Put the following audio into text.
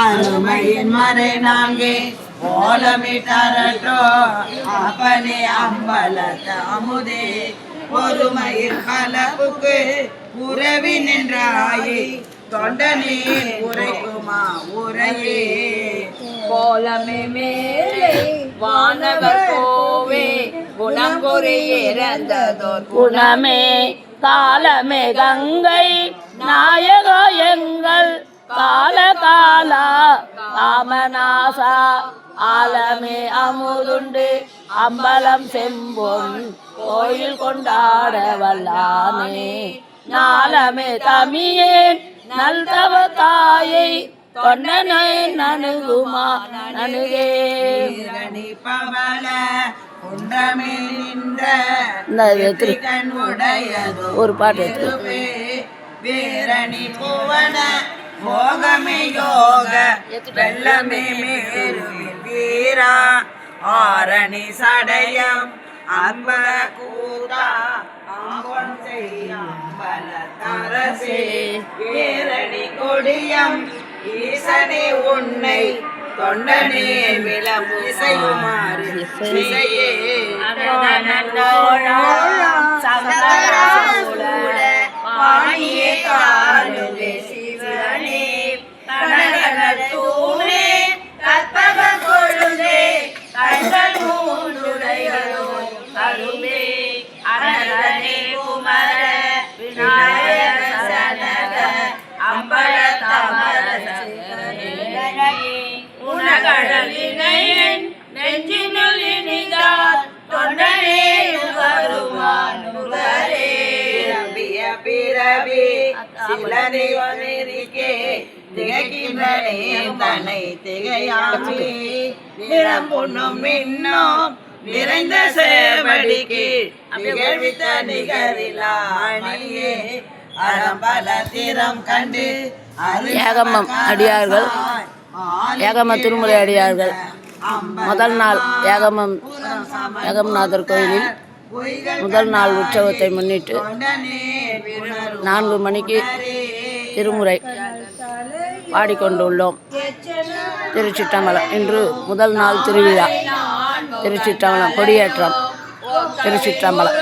அருமையின் மறை நான்கே ஓலமிட்டாரோ அப்பனே அம்பலத்த அமுதே பொறுமையில் பலப்புக்கு உறவி நின்றாயே தொண்டனே உரைக்குமா உரையே கோலமே மேலே வானவர் கோவே குணங்குறி இறந்ததோர் குணமே காலமே கங்கை நாயக எங்கள் கால காலா காமநாசா ஆலமே அமுதுண்டு அம்பலம் செம்பொன் கோயில் கொண்டாட வல்லானே நாளமே தமியேன் நல்தவ தாயை கொண்டனை நணுகுமா நணுகே ஒரு பாட்டு வீரணி புவன மோகமே யோக வெள்ளமே மேருவில் வீரா ஆரணி சடயம் அம்பர கூதா ஆம்பொன் செய்யம்பல தரசே வீரணி கொடியம் ஈசனே உன்னை தொண்டனே விளம்பு இசையுமாறு இசையே பாணியே காணுவே சிவனே தூணே கற்பக கொழுந்தே கண்கள் மூன்றுடையதோ அருமே அரணே குமர விநாயக சனக அம்பல தமர உனகடலினையன் நெஞ்சினுள் இனிதார் தொண்டனே வருமானுகரே ரம்பிய பிறவி சிலனை வரிக்கே திகைக்கின்றனே தன்னை திகையாமி நிறம் பொண்ணும் மின்னும் நிறைந்த சேவடிக்கு நிகழ்வித்த நிகரிலாணியே அறம்பல திறம் கண்டு ஏகமம் அடியார்கள் ஏகம திருமுறை அடியார்கள் முதல் நாள் ஏகமநாதர் கோயிலில் முதல் நாள் உற்சவத்தை முன்னிட்டு 4 மணிக்கு திருமுறை பாடிக்கொண்டுள்ளோம். திருச்சிற்றம்பலம் இன்று முதல் நாள் திருவிழா. திருச்சிற்றம்பலம் கொடியேற்றம். திருச்சிற்றம்பலம்.